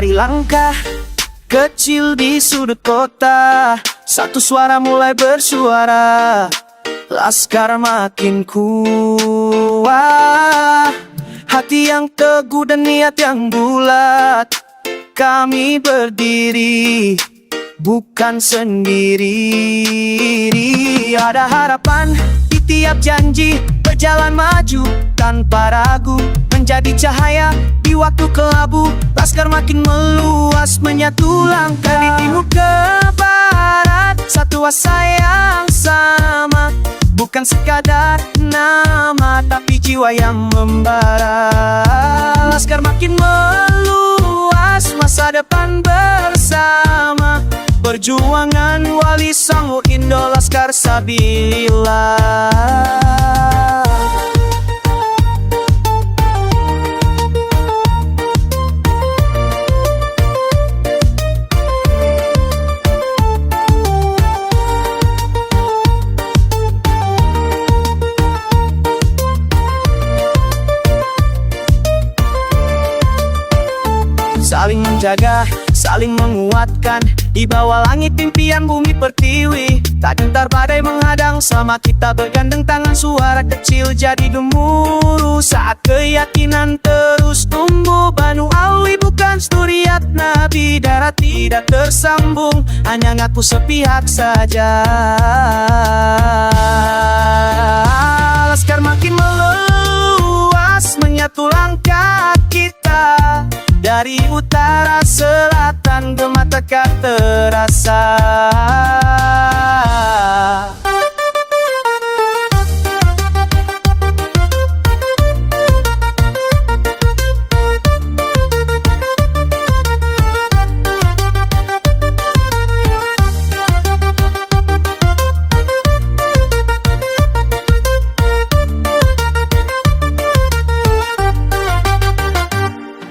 Dari langkah kecil di sudut kota, satu suara mulai bersuara. Laskar makin kuat, hati yang teguh dan niat yang bulat. Kami berdiri, bukan sendiri. Ada harapan di tiap janji, berjalan maju tanpa ragu. Menjadi cahaya di waktu kelabu, Laskar makin meluas, menyatu langkah. Dari timur ke barat, satu asa yang sama. Bukan sekadar nama, tapi jiwa yang membara. Laskar makin meluas, masa depan bersama. Perjuangan Wali Songo, Indo Laskar Sabilillah. Saling menjaga, saling menguatkan. Di bawah langit impian bumi pertiwi. Tak gentar badai menghadang, sama kita bergandeng tangan. Suara kecil jadi gemuruh saat keyakinan terus tumbuh. Banu Alwi bukan sturiat Nabi, darat tidak tersambung, hanya ngaku sepihak saja. Laskar makin meluas, menyatu langkah kita. Dari utara selatan ke mata tak terasa.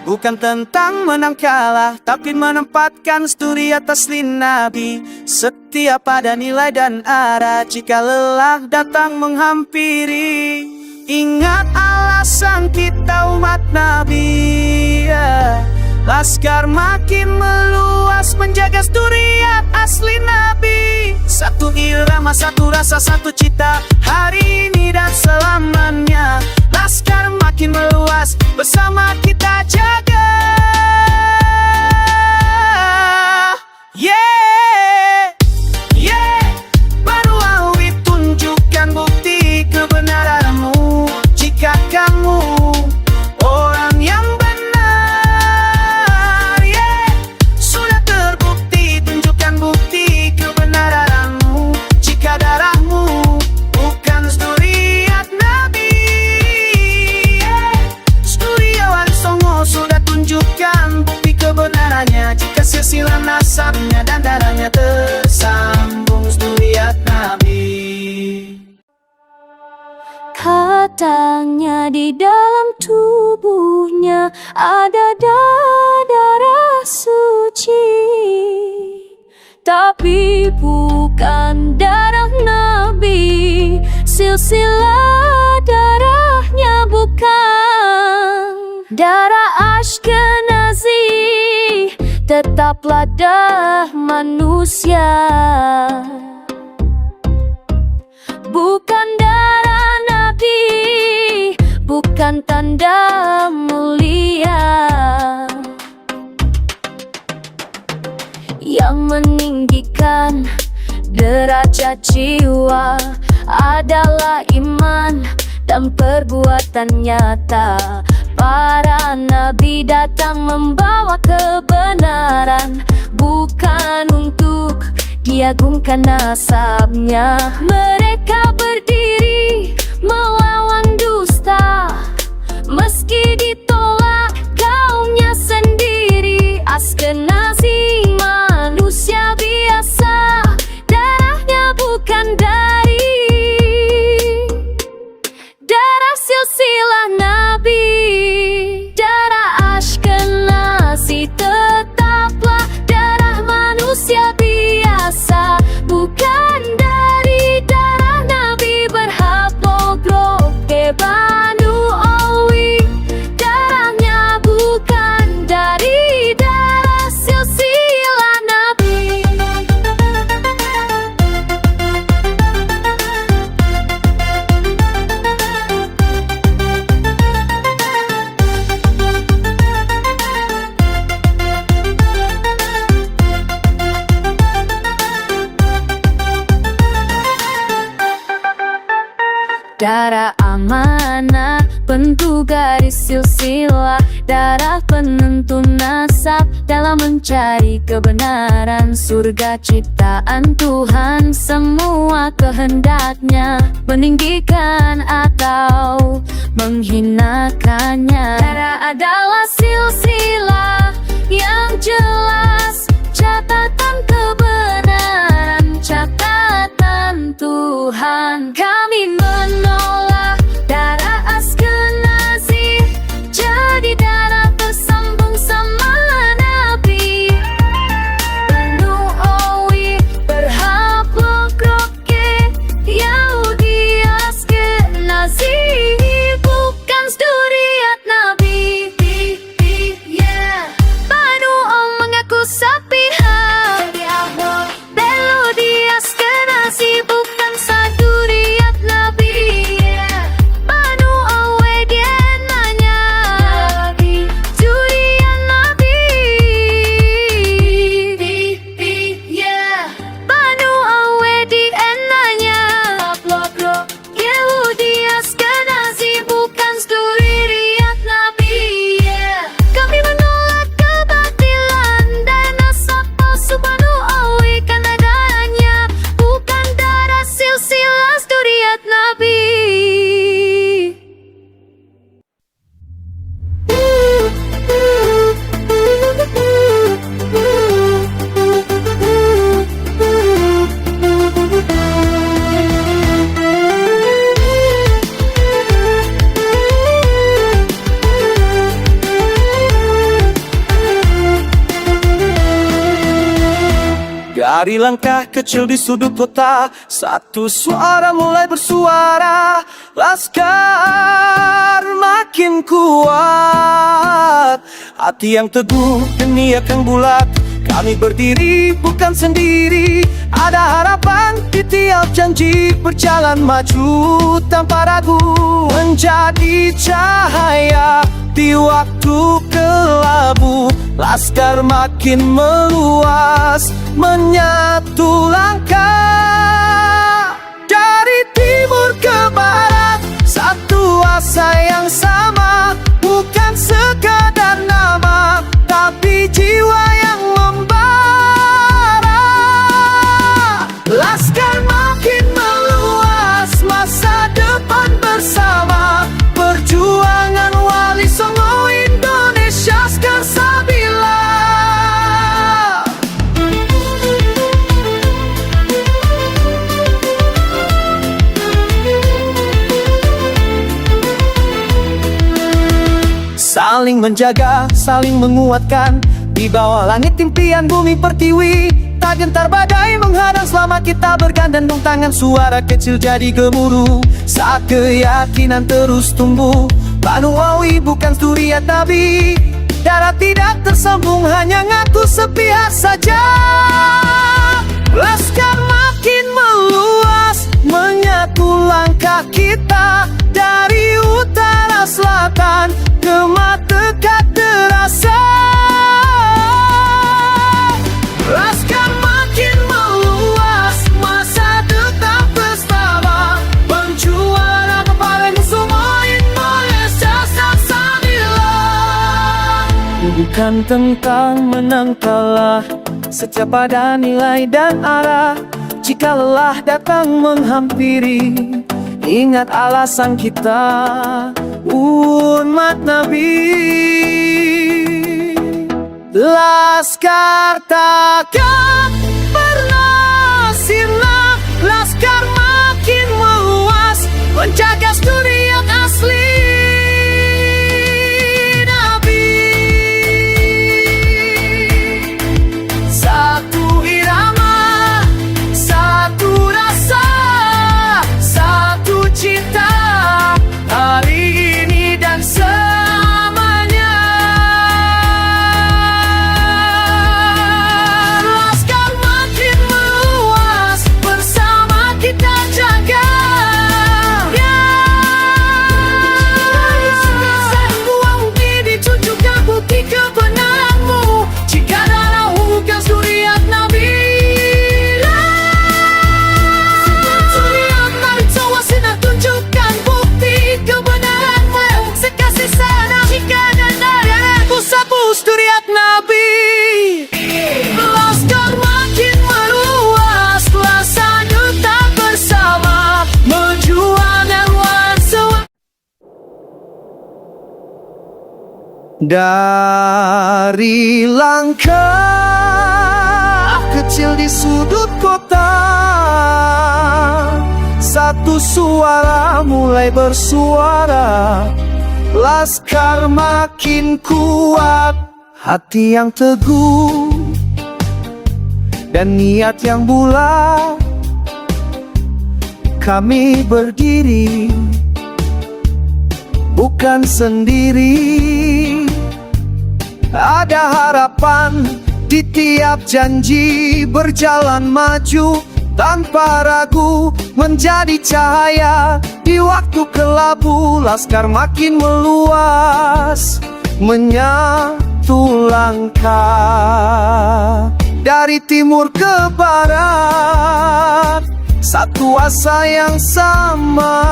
Bukan tentang menang kalah, tapi menempatkan studi atas Nabi. Setiap ada nilai dan arah, jika lelah datang menghampiri. Ingat alasan kita umat Nabi, Laskar makin meluas, menjaga sturiat asli Nabi. Satu irama, satu rasa, satu cita, hari ini dan selamanya. Laskar makin meluas, bersama kita jaga. Yeah, yeah. Banu Alwi, tunjukkan bukti kebenaranmu. Jika kamu orang yang benar, yeah. Sudah terbukti, tunjukkan bukti kebenaranmu. Jika darahmu bukan sturiat Nabi, yeah. Sturia Wali Songo sudah tunjukkan bukti kebenarannya. Jika silsilah nasabnya dan darahnya tersambung sturiat Nabi. Katanya di dalam tubuhnya ada darah suci, tapi bukan darah Nabi. Silsilah darahnya bukan darah Ashkenazi, tetaplah darah manusia. Bukan darah Nabi, bukan tanda mulia. Yang meninggikan derajat jiwa adalah iman dan perbuatan nyata. Para nabi datang membawa kebenaran, bukan untuk diagungkan nasabnya. Mereka berdiri melawan dusta, meski ditolak kaumnya sendiri. Ashkenazi manusia biasa, darahnya bukan dari darah silsilah Nabi. Darah Ashkenazi tetaplah darah manusia biasa, bukan dari darah Nabi berhaplogroup. Banu Alwi, darah darah amanah, bentuk garis silsilah, darah penentu nasab dalam mencari kebenaran. Surga ciptaan Tuhan, semua kehendaknya meninggikan atau menghinakannya. Darah adalah silsilah yang jelas, catatan kebenaran, catatan Tuhan. Kami menolak darah Askenazi, jadi darah tersambung sama Nabi. Banu Owi berhaplok roke, Yahudi Askenazi, bukan zuriat Nabi. Banu Om mengaku sepihak, Melodi Askenazi bukan zuriat Nabi. Banu Owe dia nanya, zuriat Nabi. Banu Owe dia nanya, Yahudi Askenazi bukan zuriat Nabi. Kami menolak kebatilan dan nasab palsu Banu Owe, karena darahnya bukan darah silsilah zuriat Nabi. Dari langkah kecil di sudut kota, satu suara mulai bersuara. Laskar makin kuat, hati yang teguh dan niat yang bulat. Kami berdiri bukan sendiri, ada harapan di tiap janji. Berjalan maju tanpa ragu, menjadi cahaya di waktu kelabu. Laskar makin meluas, menyatu langkah. Dari timur ke barat, satu asa yang sama. Bukan sekadar nama, tapi jiwa yang membara. Laskar makin meluas, masa depan bersama. Perjuangan Wali Songo, Indonesia Skarsabila. Saling menjaga, saling menguatkan. Di bawah langit impian bumi pertiwi, tak gentar badai menghadang selama kita bergandeng tangan. Suara kecil jadi gemuruh saat keyakinan terus tumbuh. Banu Owi bukan zuriat Nabi, darah tidak tersambung, hanya ngaku sepihak saja. Laskar makin meluas, menyatu langkah kita. Dari utara selatan, Demak dekat terasa. Laskar makin meluas, masa depan bersama. Penjuara paling semua, Indonesia Skarsabila. Bukan tentang menang kalah, setiap ada nilai dan arah. Jika lelah datang menghampiri, ingat alasan kita, umat Nabi. Laskar takkan pernah sirna. Laskar makin meluas, menjaga zuriat asli Nabi. Satu irama, satu rasa, satu cinta, hari ini dan selamanya. Laskar Dari langkah kecil di sudut kota, satu suara mulai bersuara. Laskar makin kuat, hati yang teguh dan niat yang bulat. Kami berdiri bukan sendiri. Ada harapan di tiap janji, berjalan maju tanpa ragu, menjadi cahaya di waktu kelabu. Laskar makin meluas, menyatu langkah. Dari timur ke barat, satu asa yang sama.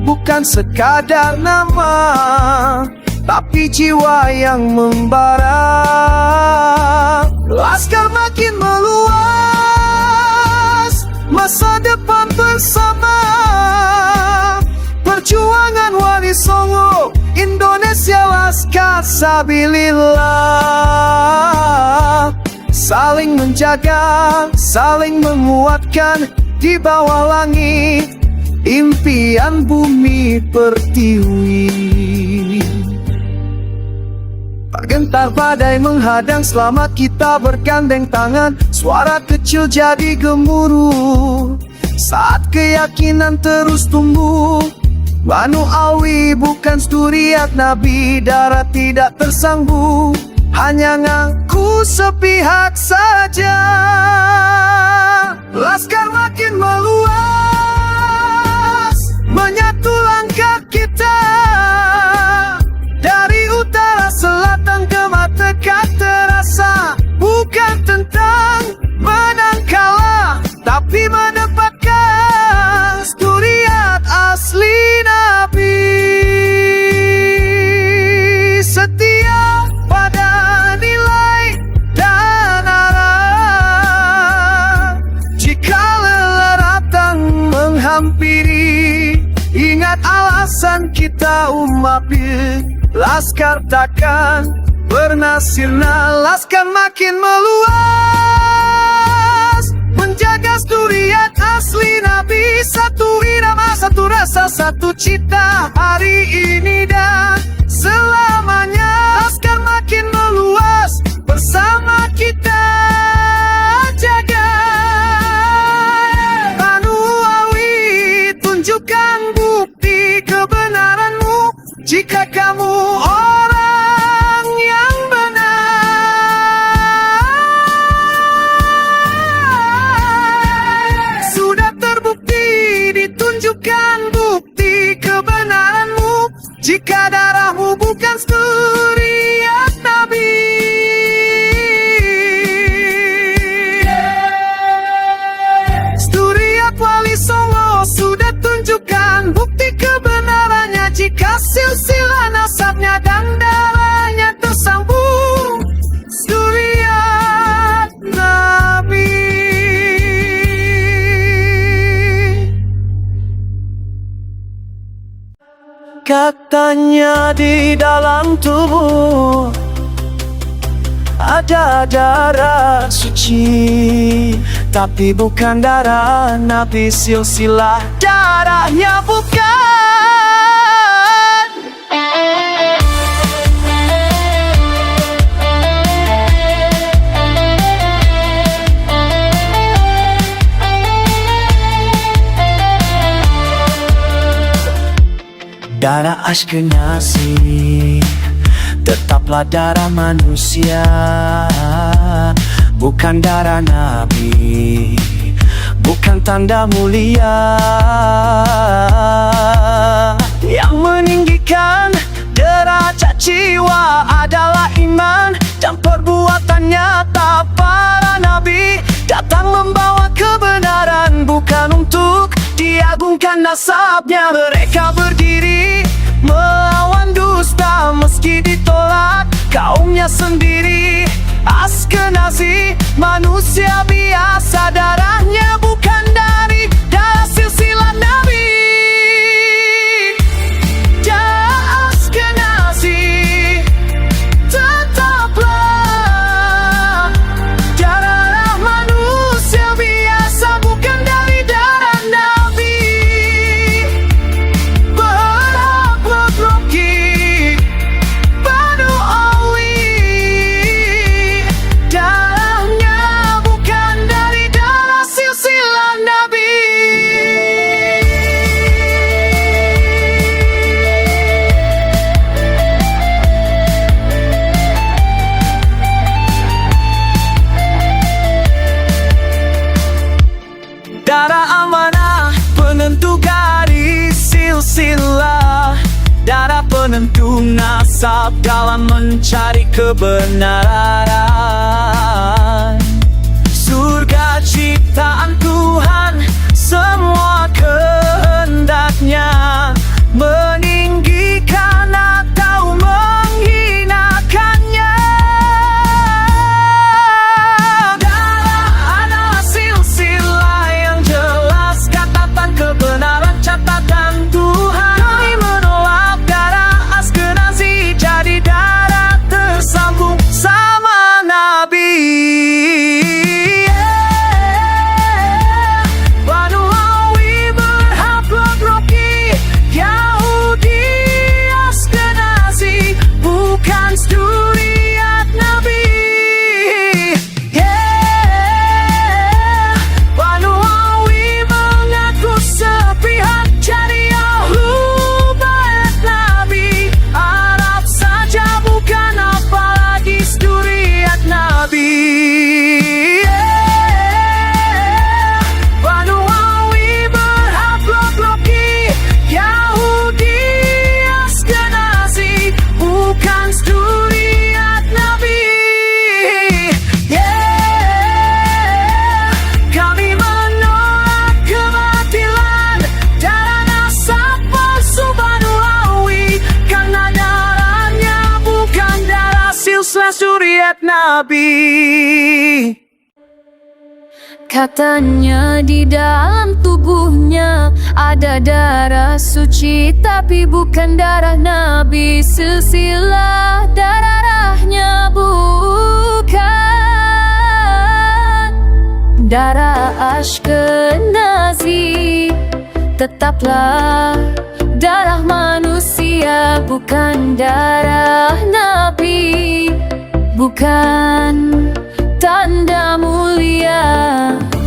Bukan sekadar nama, tapi jiwa yang membara. Laskar makin meluas, masa depan bersama. Perjuangan Wali Songo, Indonesia Laskar Sabilillah. Saling menjaga, saling menguatkan di bawah langit, impian bumi pertiwi. Tak gentar badai menghadang selama kita bergandeng tangan. Suara kecil jadi gemuruh saat keyakinan terus tumbuh. Banu Awi bukan suriat Nabi, darah tidak tersambung, hanya ngaku sepihak saja. Laskar makin meluas, menyatu langkah kita. Dari utara selatan ke mata terasa, bukan tentang menang kalah, tapi mendapatkan suriat asli Nabi. Setia pada nilai dan arah. Jika lelah datang menghampiri, ingat alasan kita umapi. Laskar takkan pernah sirna. Laskar makin meluas, menjaga suriat asli Nabi. Satu irama, satu rasa, satu cita, hari ini dan selamanya. Laskar makin meluas, bersama kita jaga. Banu Awi, tunjukkan bukti kebenaranmu. Jika kamu orang yang benar, sudah terbukti, ditunjukkan bukti kebenaranmu. Jika darahmu bukan suriat Nabi. Suriat Wali Songo sudah tunjukkan bukti kebenarannya. Jika silsilah nasabnya dan darahnya tersambung, suriat Nabi. Katanya di dalam tubuh ada darah suci, tapi bukan darah Nabi. Silsilah darahnya bukan. Darah Ashkenazi tetaplah darah manusia, bukan darah Nabi, bukan tanda mulia. Yang meninggikan derajat jiwa adalah iman dan perbuatan nyata. Para nabi datang membawa kebenaran, bukan untuk diagungkan nasabnya. Mereka berdiri melawan dusta, meski ditolak kaumnya sendiri. Ashkenazi manusia biasa, darahnya bukan dari darah silsilah Nabi. Darah Ashkenazi penentu nasab dalam mencari kebenaran. Surga ciptaan Tuhan, semua kehendaknya meninggikan atau menghinakannya. Darah adalah silsilah yang jelas, catatan kebenaran, catatan Tuhan. Kami menolak darah Askenazi, jadi darah tersambung sama Nabi. Suriat Nabi. Katanya di dalam tubuhnya ada darah suci, tapi bukan darah Nabi. Silsilah darahnya bukan darah Ashkenazi. Tetaplah darah manusia, bukan darah Nabi. Bukan tanda mulia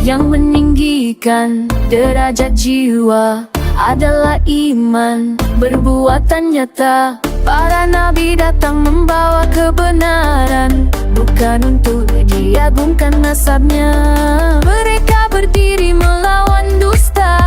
yang meninggikan derajat jiwa, adalah iman berbuatan nyata. Para nabi datang membawa kebenaran, bukan untuk diagungkan nasabnya. Mereka berdiri melawan dusta,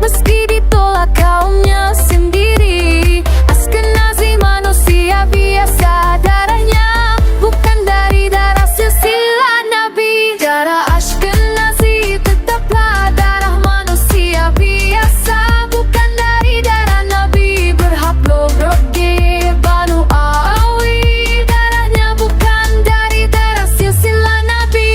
meski ditolak kaumnya sendiri. Askenazi manusia biasa, darahnya bukan dari darah silsilah Nabi. Darah Ashkenazi tetaplah darah manusia biasa, bukan dari darah Nabi. Berhak Logrogi Banu Awi, darahnya bukan dari darah silsilah Nabi.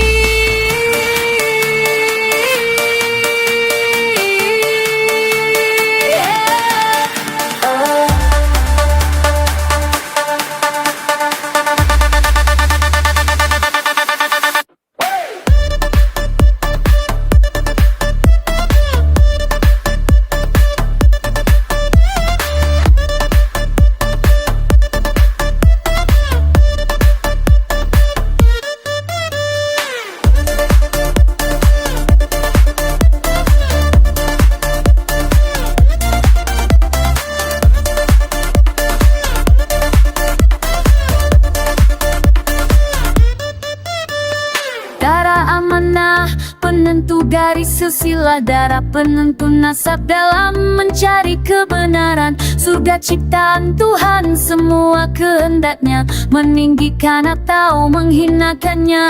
Darah amanah, penentu garis silsilah, darah penentu nasab dalam mencari kebenaran. Surga ciptaan Tuhan, semua kehendaknya meninggikan atau menghinakannya.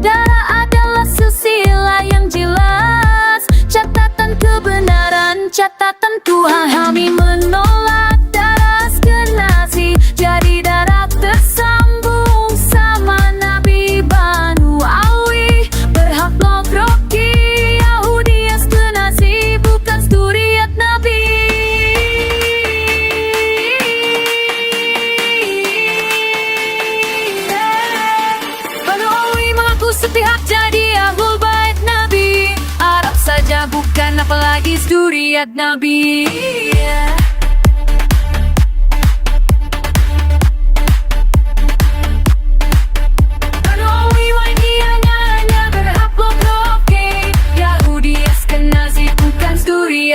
Darah adalah silsilah yang jelas, catatan kebenaran, catatan Tuhan. Kami menolak darah Askenazi, jadi darah tersambung sama Nabi. Banu Awi berhak Logrogi, Yahudi Askenazi bukan zuriat Nabi. Banu Awi mengaku sepihak jadi Ahlul Bait Nabi. Arab saja bukan, apalagi zuriat Nabi.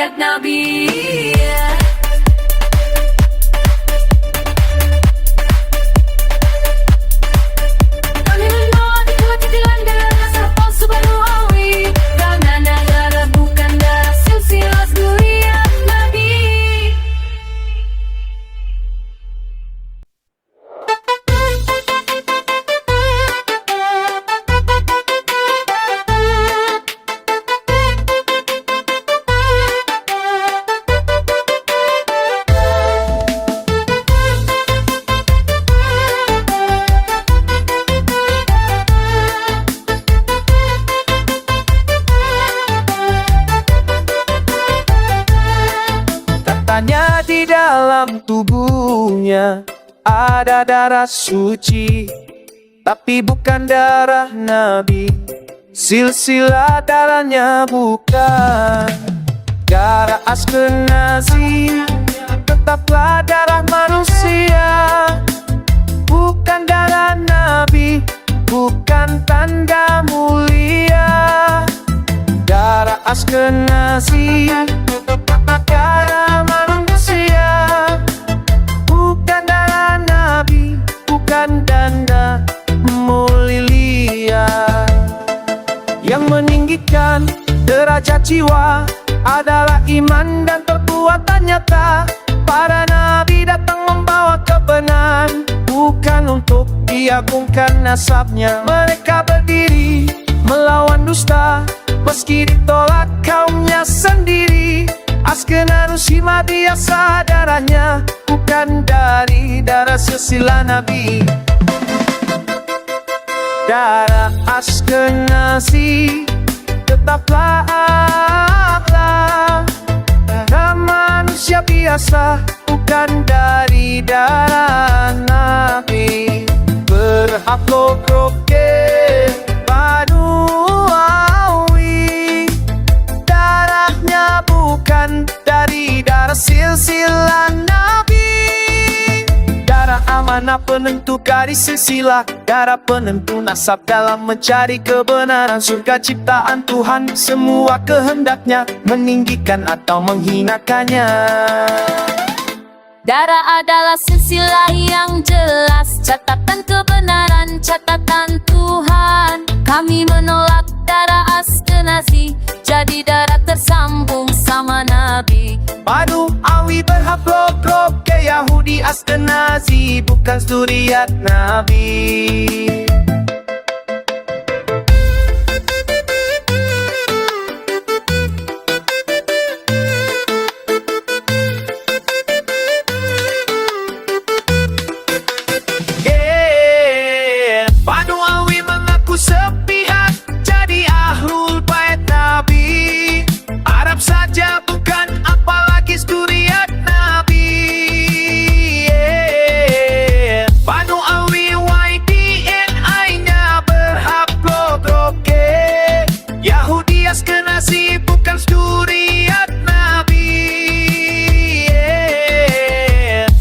Nabi. Kami menolak kebatilan darah nasab palsu Banu Awi, karena darah bukan darah silsilah zuriat Nabi. Katanya di dalam tubuhnya ada darah suci, tapi bukan darah Nabi. Silsilah darahnya bukan darah Ashkenazi, tetaplah darah manusia. Bukan darah Nabi, bukan tanda mulia. Darah Ashkenazi, darah manusia. Bukan darah Nabi, bukan tanda mulia. Yang meninggikan derajat jiwa adalah iman dan perbuatan nyata. Para nabi datang membawa kebenaran, bukan untuk diagungkan nasabnya. Mereka berdiri melawan dusta, meski ditolak kaumnya sendiri. Ashkenazi biasa darahnya, bukan dari darah silsilah Nabi. Darah Ashkenazi tetaplah darah manusia biasa, bukan dari darah Nabi. Berhak logroke Baduawi, darahnya bukan dari darah silsilah Nabi. Darah amanah penentu garis silsilah, darah penentu nasab dalam mencari kebenaran. Surga ciptaan Tuhan, semua kehendaknya meninggikan atau menghinakannya. Darah adalah silsilah yang jelas, catatan kebenaran, catatan Tuhan. Kami menolak darah Ashkenazi, jadi darah tersambung sama Nabi. Baduawi berhak logroke ke Yahudi Ashkenazi, bukan zuriat Nabi. Baduawi mengaku sepihak jadi ahlul bait Nabi. Arab saja bukan, apalagi zuriat Nabi. Baduawi YDNI-nya berhak logroke Yahudi Ashkenazi, bukan zuriat Nabi.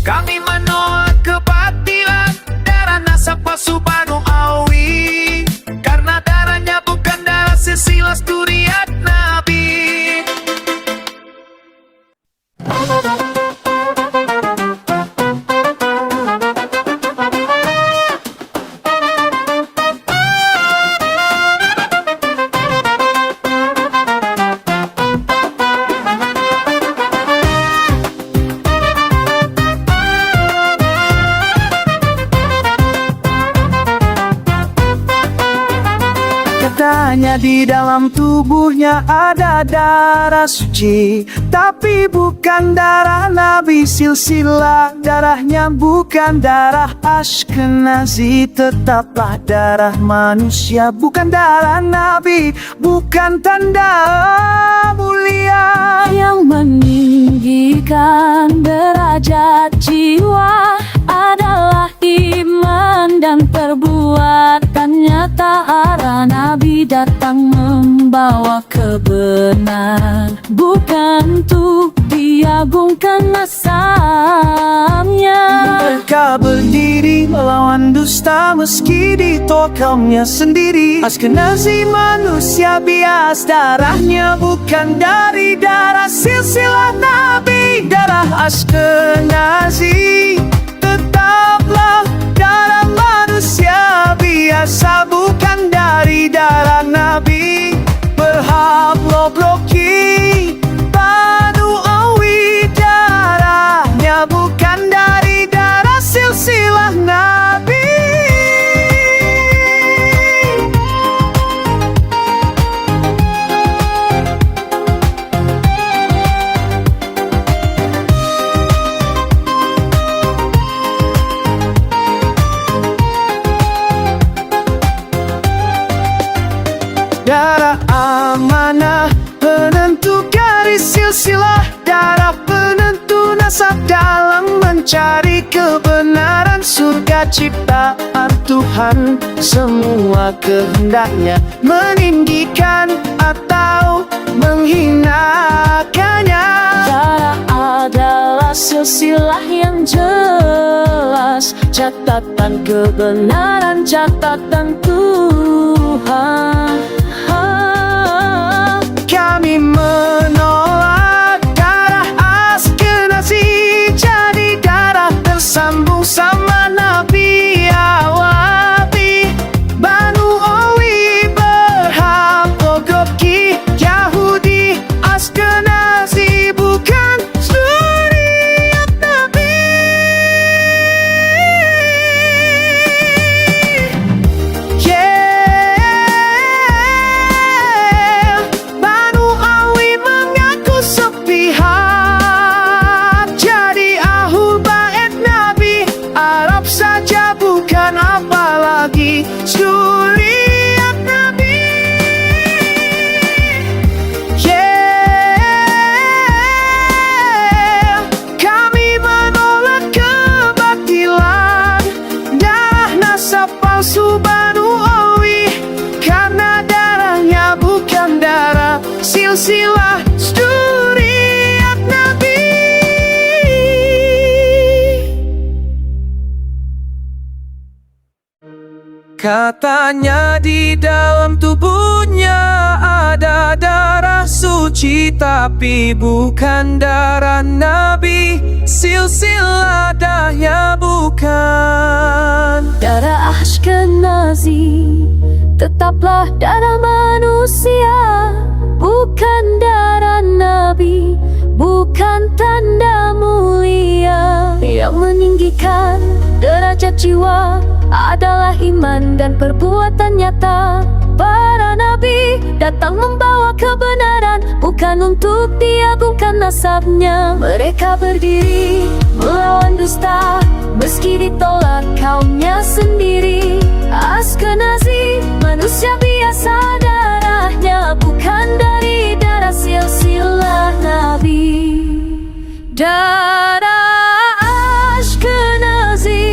Kami menolak kebatilan darah nasab palsu Baduawi, karena darahnya bukan darah silsilah zuriat Nabi. Katanya di dalam tubuhnya ada darah suci, tapi bukan darah Nabi. Silsilah darahnya bukan darah Ashkenazi, tetaplah darah manusia. Bukan darah Nabi, bukan tanda mulia. Yang meninggikan derajat jiwa adalah iman dan perbuatan nyata. Arah Nabi datang membawa kebenaran, bukan untuk diagungkan nasabnya. Mereka berdiri melawan dusta, meski ditolak kaumnya sendiri. Ashkenazi manusia biasa, darahnya bukan dari darah silsilah Nabi. Darah Ashkenazi tetaplah darah manusia biasa, bukan dari darah Nabi. Berhak logroki Baduawi, darahnya bukan dari darah silsilah Nabi. Darah amanah penentu garis garis silsilah darah penentu nasab dalam mencari kebenaran surga ciptaan Tuhan. Semua kehendaknya meninggikan atau menghinakannya. Darah adalah silsilah yang jelas, catatan kebenaran, catatan Tuhan. Kami menolak darah Askenazi jadi darah tersambung sama Nabi Awabi. Banu Owi berhak Gogoki Yahudi Askenazi bukan zuriat Nabi. Banu Awi mengaku sepihak jadi ahlu bait Nabi. Arab saja bukan apalagi zuriat Nabi. Kami menolak kebatilan darah nasab palsu Banu Owi, karena darahnya bukan darah silsilah zuriat Nabi. Katanya di dalam tubuhnya ada darah suci, tapi bukan darah Nabi. Silsilah darahnya bukan Darah Ashkenazi tetaplah darah manusia, bukan darah Nabi, bukan tanda mulia. Yang meninggikan derajat jiwa adalah iman dan perbuatan nyata. Para nabi datang membawa kebenaran, bukan untuk diagungkan nasabnya. Mereka berdiri melawan dusta, meski ditolak kaumnya sendiri. Askenazi manusia biasa, darahnya bukan dari darah silsilah Nabi. Darah Ashkenazi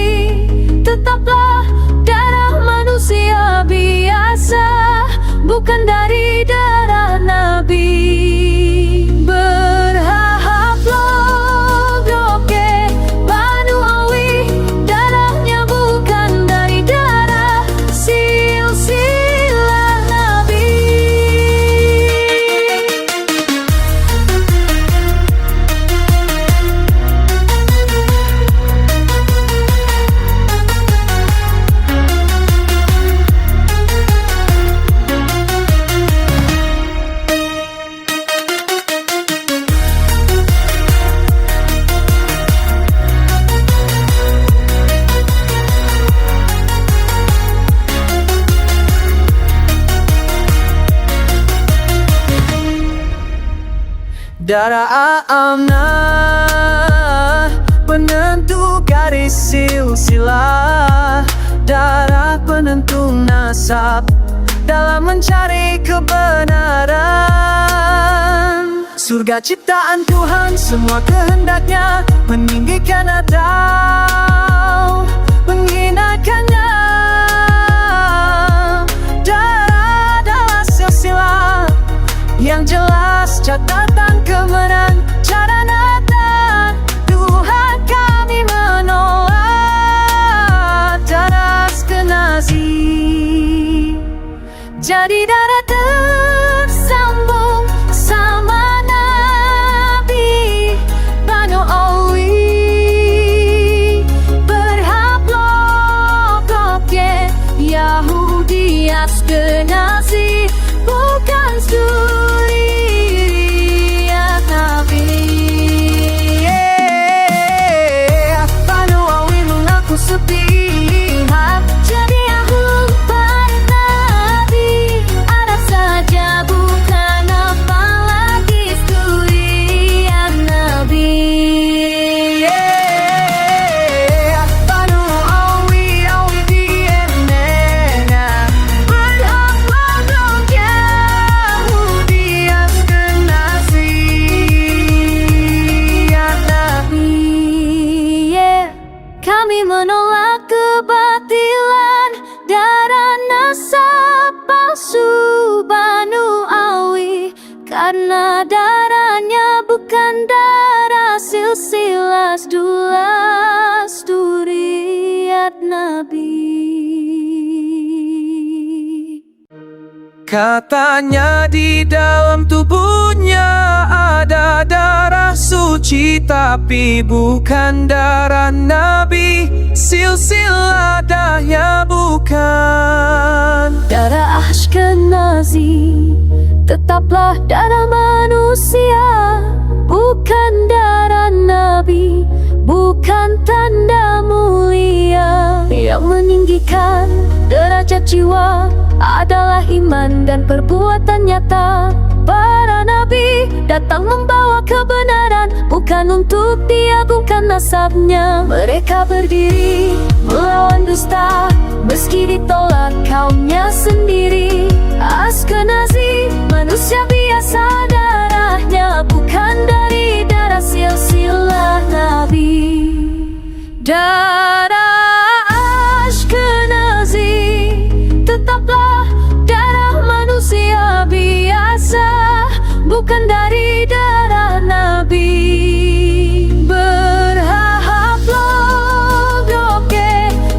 tetaplah darah manusia biasa, bukan dari darah Nabi. Berhak Gogoki Banu Awi, darahnya bukan dari darah silsilah Nabi. Darah amanah penentu garis silsilah, darah penentu nasab dalam mencari kebenaran. Surga ciptaan Tuhan, semua kehendaknya meninggikan atau menghinakannya. Darah silsilah yang jelas, catatan kebenaran, cara nata. Tuhan kami menolak darah Askenazi jadi darah tersambung sama Nabi. Banu Owi berhak Gogoki Yahudi Askenazi bukan zuriat Nabi. Banu Awi mengaku sepihak jadi ahlu bait Nabi. Arab saja karena darahnya bukan darah silsilah dulas duriat Nabi. Katanya di dalam tubuhnya ada darah suci, tapi bukan darah Nabi, silsilah darahnya bukan. Darah Ashkenazi tetaplah darah manusia, bukan darah Nabi, bukan tanda mulia. Yang meninggikan derajat jiwa adalah iman dan perbuatan nyata. Para nabi datang membawa kebenaran, bukan untuk diagungkan nasabnya. Mereka berdiri melawan dusta, meski ditolak kaumnya sendiri. Ashkenazi manusia biasa, darahnya bukan dari darah silsilah Nabi. Darah Ashkenazi tetaplah darah manusia biasa, bukan dari darah Nabi. Berharaplah oke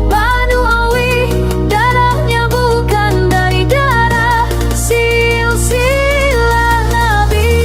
Banu Awi, darahnya bukan dari darah silsilah Nabi.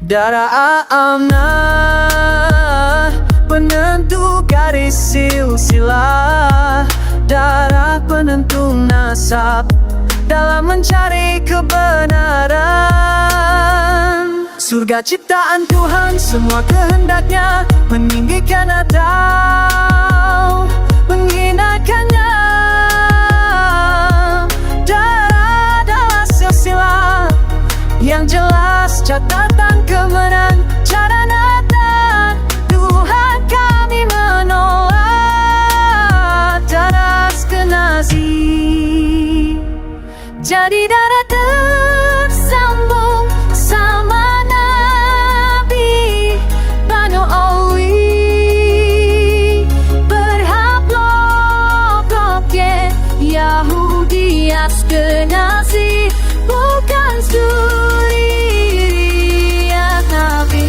Darah amanah penentu garis silsilah, darah penentu nasab dalam mencari kebenaran. Surga ciptaan Tuhan, semua kehendaknya meninggikan atau menghinakannya. Darah silsilah yang jelas, catatan kemenangan, cara Nathan. Tuhan kami menolak darah Ashkenazi. Jadi darah tersambung sama Nabi Banu Awi. Berhablok Yahudi Ashkenazi, bukan zuriat Nabi.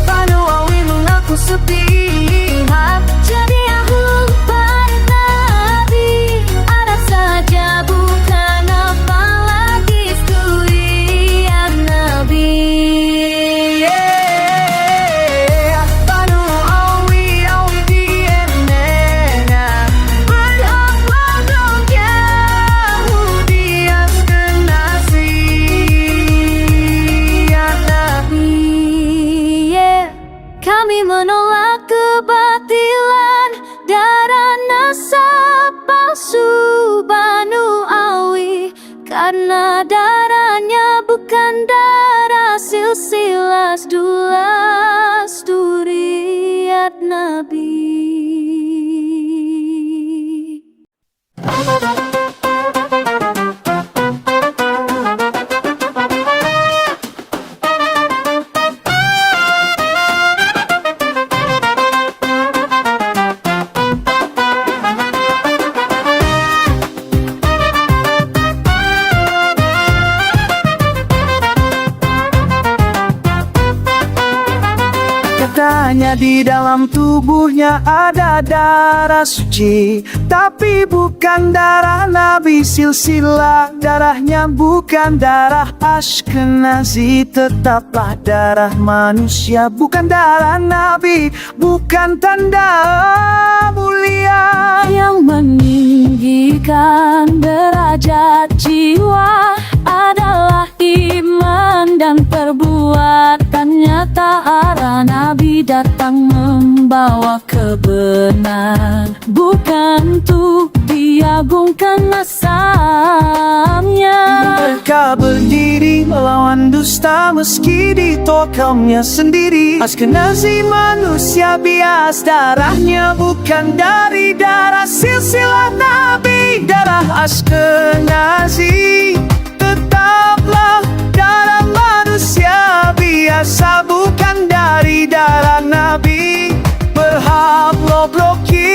Banu Awi mengaku sepihak jadi ahlul bait Nabi. Arab saja bukan, apalagi zuriat Nabi. Banu Awi DNA berhak Yahudi Ashkenazi ya Nabi. Kami menolak kebatilan darah nasab palsu Banu Awi, karena darahnya bukan darah silsilah dulas duriat Nabi. Katanya di dalam tubuhnya ada darah suci, tapi bukan darah Nabi, silsilah darahnya bukan darah Ashkenazi. Tetaplah darah manusia, bukan darah Nabi, bukan tanda mulia. Yang meninggikan derajat jiwa adalah iman dan perbuatan nyata. Arah Nabi datang membawa kebenaran, bukan untuk diagungkan masamnya. Mereka berdiri melawan dusta meski ditokamnya sendiri. Askenazi manusia bias, darahnya bukan dari darah silsilah Nabi. Darah Askenazi tetaplah darah manusia biasa, bukan dari darah Nabi. Berhablobloki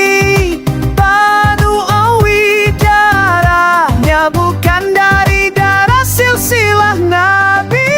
Banu Awi, darahnya bukan dari darah silsilah Nabi.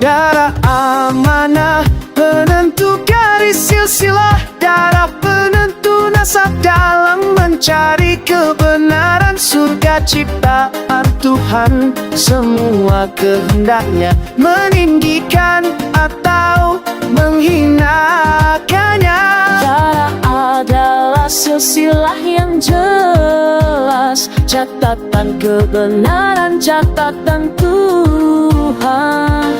Darah amanah penentu garis silsilah, darah penentu nasab dalam mencari kebenaran. Surga ciptaan Tuhan, semua kehendaknya meninggikan atau menghinakannya. Darah adalah silsilah yang jelas, catatan kebenaran, catatan Tuhan.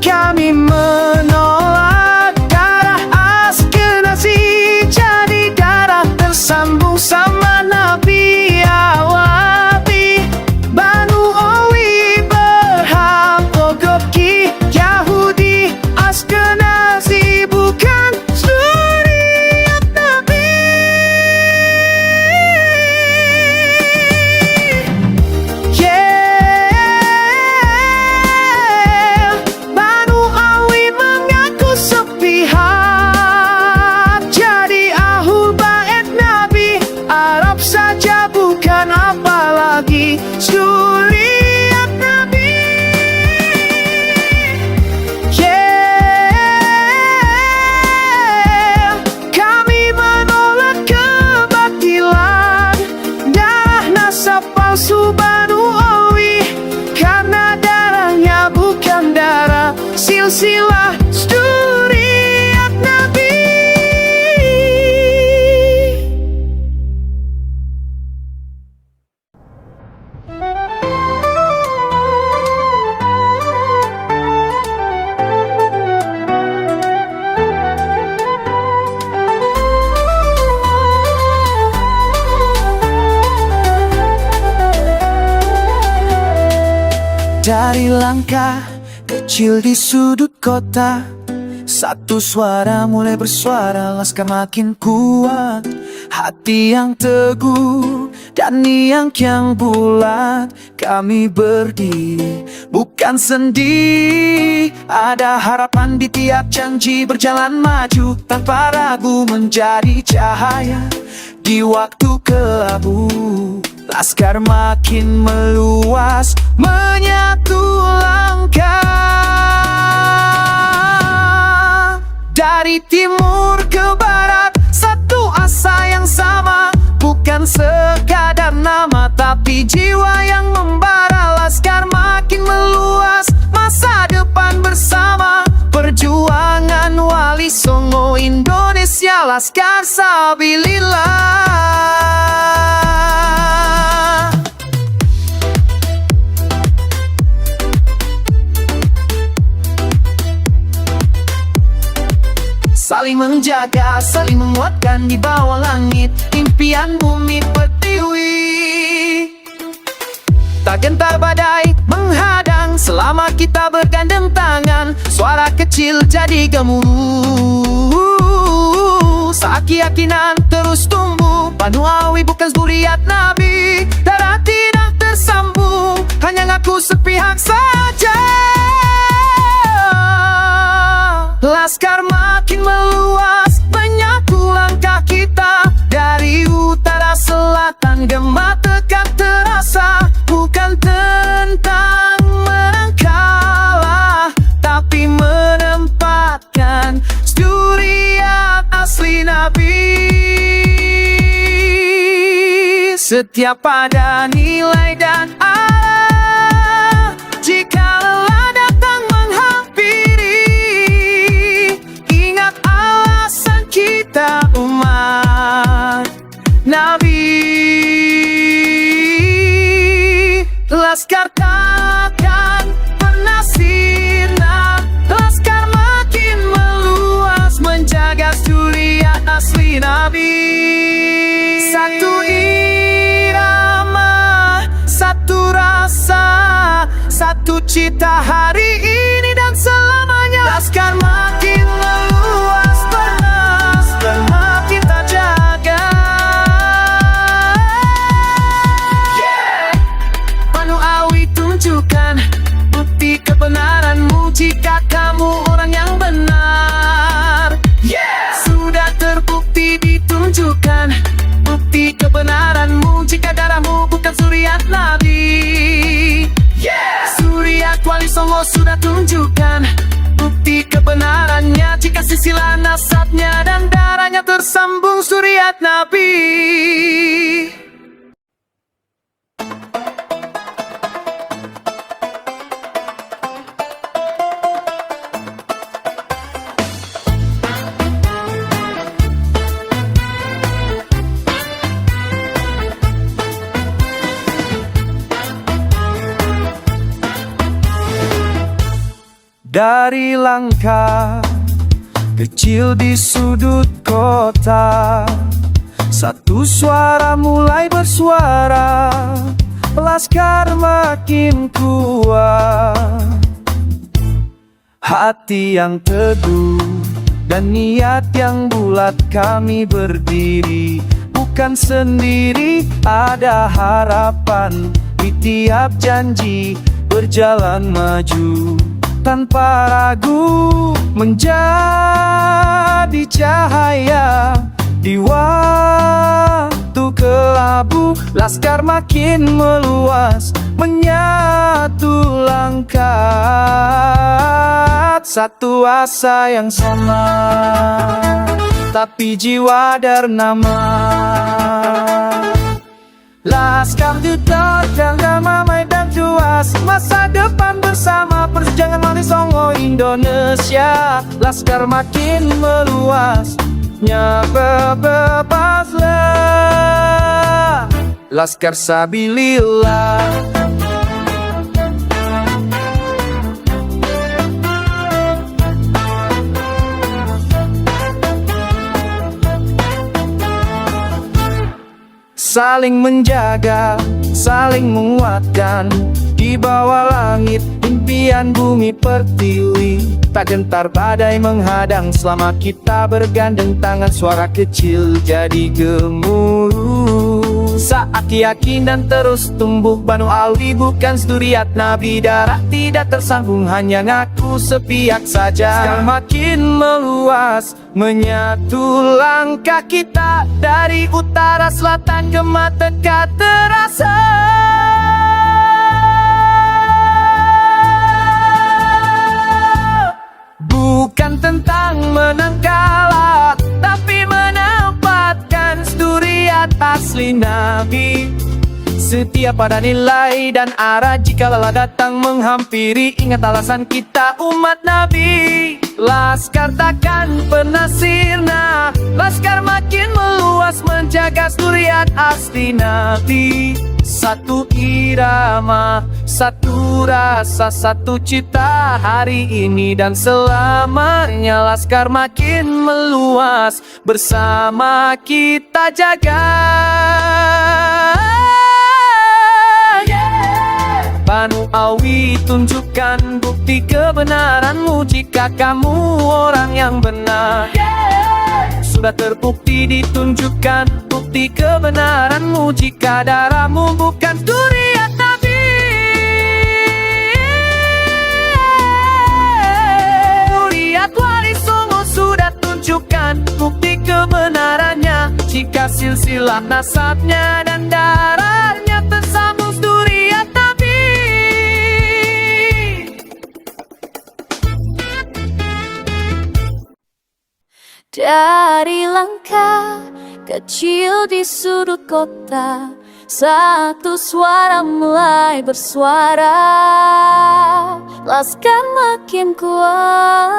Kami menolak darah Askenazi jadi darah tersambung sama Nabi Awabi. Banu Awi berhablogloki Yahudi, Askenazi bukan zuriat Nabi. Banu Awi mengaku sepihak jadi Ahlul Bait Nabi. Arab saja bukan, apalagi zuriat Nabi. Kami menolak kebatilan darah nasab palsu Banu Awi, karena darahnya bukan darah silsilah zuriat Nabi. Dari langkah kecil di sudut kota, satu suara mulai bersuara, laskar makin kuat. Hati yang teguh dan niat yang bulat, kami berdiri bukan sendiri. Ada harapan di tiap janji, berjalan maju tanpa ragu, menjadi cahaya di waktu kelabu. Laskar makin meluas, menyatu langkah. Dari timur ke barat, satu asa yang sama, bukan sekadar nama tapi jiwa yang membara. Laskar makin meluas, masa depan bersama, perjuangan Wali Songo Indonesia, Laskar Sabilillah. Saling menjaga, saling menguatkan di bawah langit, impian bumi pertiwi. Tak gentar badai menghadang selama kita bergandeng tangan, suara kecil jadi gemuruh. Saat keyakinan terus tumbuh, Banu Awi bukan zuriat Nabi. Darah tidak tersambung, hanya ngaku sepihak saja. Laskar makin meluas, menyatu langkah kita. Dari utara selatan gema tegak terasa, bukan tentang menang kalah, tapi menempatkan zuriat asli Nabi. Setiap pada nilai dan arah, jika lelah datang menghampiri, ingat Allah Laskar takkan pernah sirna, laskar makin meluas menjaga suriat asli Nabi. Satu irama, satu rasa, satu cita hari ini dan selamanya. Laskar makin meluas, bernas dan makin terjaga. Banu Awi tunjukkan bukti kebenaranmu jika kamu orang yang benar. Sudah terbukti ditunjukkan bukti kebenaranmu jika darahmu bukan suriat Nabi. Suriat Wali Songo sudah tunjukkan bukti kebenarannya jika silsilah nasabnya dan darahnya tersambung suriat Nabi. Dari langkah kecil di sudut kota, satu suara mulai bersuara, laskar makin kuat. Hati yang teduh dan niat yang bulat kami berdiri, bukan sendiri, ada harapan di tiap janji, berjalan maju tanpa ragu, menjadi cahaya di waktu kelabu. Laskar makin meluas, menyatu langkah, satu asa yang sama, tapi jiwa darnama. Laskar Duta dan damai dan luas, masa depan bersama perjuangan Wali Songo Indonesia. Laskar makin meluas, nyapa bebaslah, Laskar Sabilillah. Saling menjaga, saling menguatkan, di bawah langit impian bumi pertiwi. Tak gentar badai menghadang selama kita bergandeng tangan, suara kecil jadi gemuruh. Saat yakin dan terus tumbuh, Banu Awi bukan suriat Nabi. Darah tidak tersambung, hanya ngaku sepihak saja. Sekarang makin meluas, menyatu langkah kita, dari utara selatan ke mata terasa. Bukan tentang menang kalah, tapi menempatkan suriat asli Nabi. Setia pada nilai dan arah, jika lelah datang menghampiri, ingat alasan kita umat Nabi. Laskar takkan pernah sirna, laskar makin meluas menjaga suriat asli Nabi. Satu irama, satu rasa, satu cita hari ini dan selamanya. Laskar makin meluas, bersama kita jaga. Banu Awi tunjukkan bukti kebenaranmu jika kamu orang yang benar. Sudah terbukti ditunjukkan bukti kebenaranmu jika darahmu bukan suriat Nabi. Suriat Wali Songo sudah tunjukkan bukti kebenarannya jika silsilah nasabnya dan darahnya tersambung suriat Nabi. Dari langkah kecil di sudut kota, satu suara mulai bersuara, laskar makin kuat.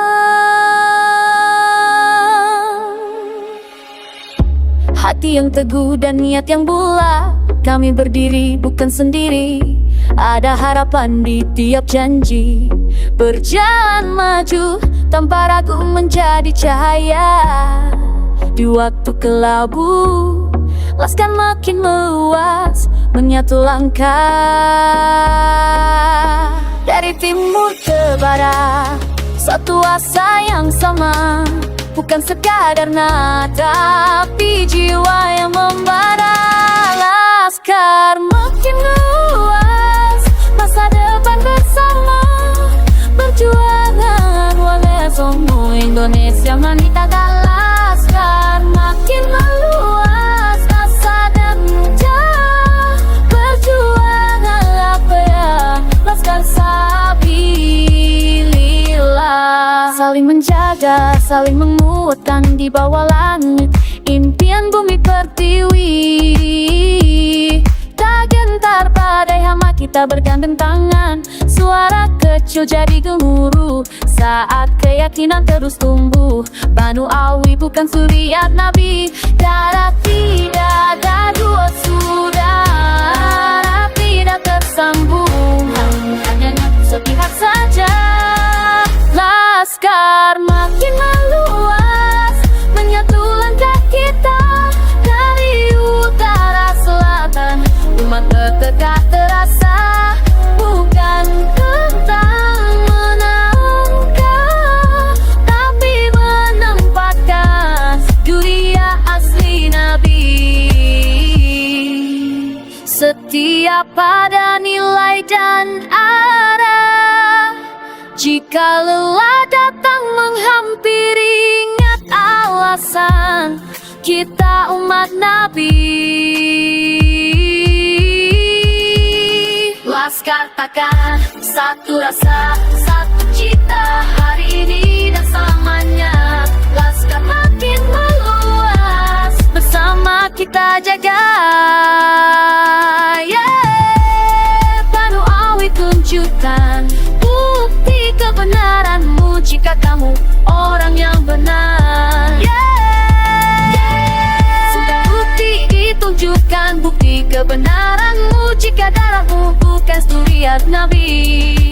Hati yang teguh dan niat yang bulat, kami berdiri bukan sendiri, Ada harapan di tiap janji, berjalan maju tanpa ragu menjadi cahaya. Di waktu kelabu, laskar makin meluas, menyatu langkah. Dari timur ke barat, satu asa yang sama, bukan sekadar nada, tapi jiwa yang membara. Laskar makin luas, masa depan bersama, perjuangan oleh semua Indonesia menitakan. Laskar makin meluas, asa dan jauh, perjuangan apa ya, Laskar Sabilillah. Saling menjaga, saling menguatkan di bawah langit, impian bumi pertiwi. Tak gentar badai hama, kita bergandeng tangan, suara kecil jadi gemuruh saat keyakinan terus tumbuh. Banu Awi bukan suriat Nabi, darah tidak ada dua sudah, tidak tersambung, hanya sepihak saja. Laskar makin meluas, menyatu langkah kita dari utara selatan. Umat terdekat terasa, bukan tentang menangkap, tapi menempatkan dunia asli Nabi. Setiap pada nilai dan arah, jika lelah datang menghampiri, ingat alasan kita umat Nabi. Laskar takkan satu rasa, satu cita, hari ini dan selamanya. Laskar makin meluas, bersama kita jaga. Banu Awi tunjukkan bukti kebenaranmu jika kamu orang yang benar. Sudah bukti ditunjukkan, bukti kebenaranmu jika darahmu bukan suriat Nabi.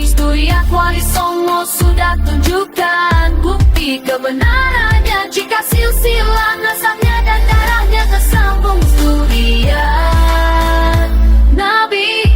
Suriat Wali Songo sudah tunjukkan bukti kebenarannya jika silsilah nasabnya dan darahnya tersambung suriat Nabi.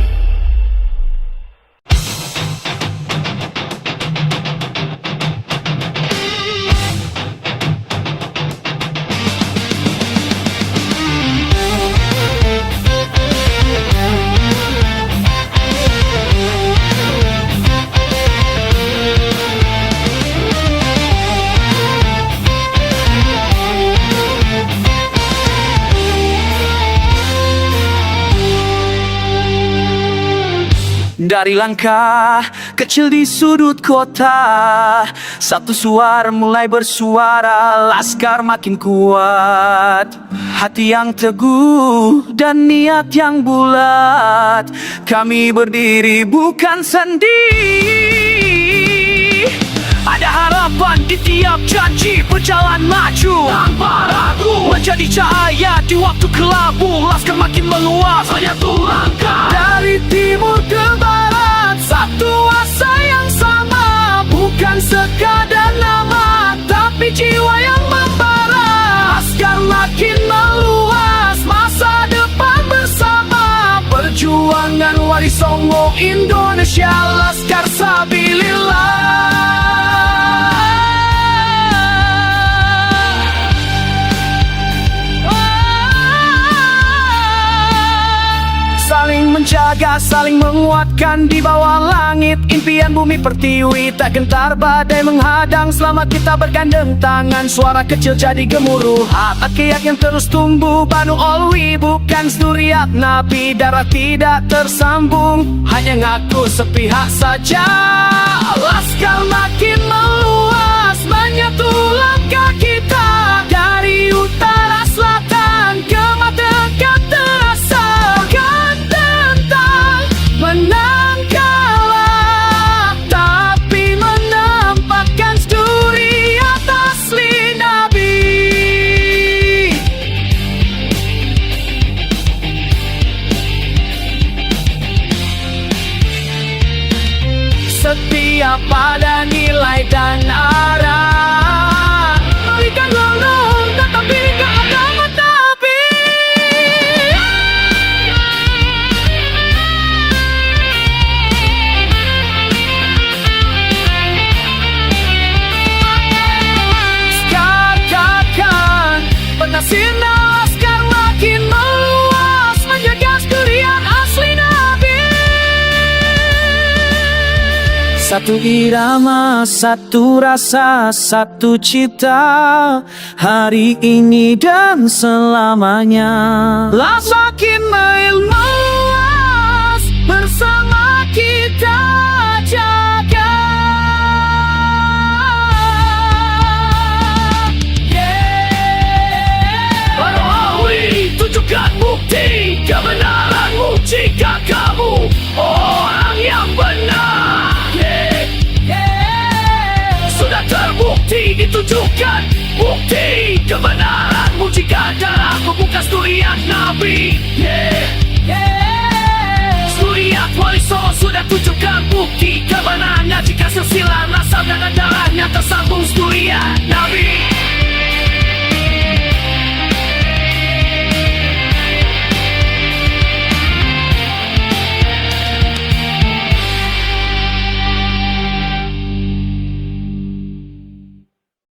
Dari langkah kecil di sudut kota, satu suara mulai bersuara, laskar makin kuat. Hati yang teguh dan niat yang bulat, kami berdiri bukan sendiri. Ada harapan di tiap janji, berjalan maju tanpa ragu, menjadi cahaya di waktu kelabu. Laskar makin meluas, menyatu langkah. Dari timur ke barat, satu asa yang sama, bukan sekadar nama, tapi jiwa yang membara. Laskar makin meluas, masa depan bersama, perjuangan Wali Songo Indonesia. Laskar Sabilillah. Saling menjaga, saling menguatkan di bawah langit, impian bumi pertiwi. Tak gentar badai menghadang selama kita bergandeng tangan, suara kecil jadi gemuruh, hati yang terus tumbuh. Banu Awi bukan suriat Nabi, darah tidak tersambung, hanya ngaku sepihak saja. Laskar makin meluas, menyatu langkah kita dari utara selatan ke dekat terasa. Menang kalah, tapi menempatkan suriat asli Nabi. damai dan arah. Berikan lorong tetapi ke agama Nabi. Katakan penasihat askar makin meluas, menjaga sekalian asli Nabi. Satu irama, satu rasa, satu cipta, hari ini dan selamanya. Lah makin meluas, bersama kita jaga. Barawi, tunjukkan bukti kebenaranmu jika kamu orang yang benar. Sudah terbukti, ditunjukkan bukti kebenaranmu jika darahmu bukan suriat Nabi. Suriat Waiso sudah tunjukkan bukti kebenarannya jika silsilah nasab dan darahnya tersambung suriat Nabi.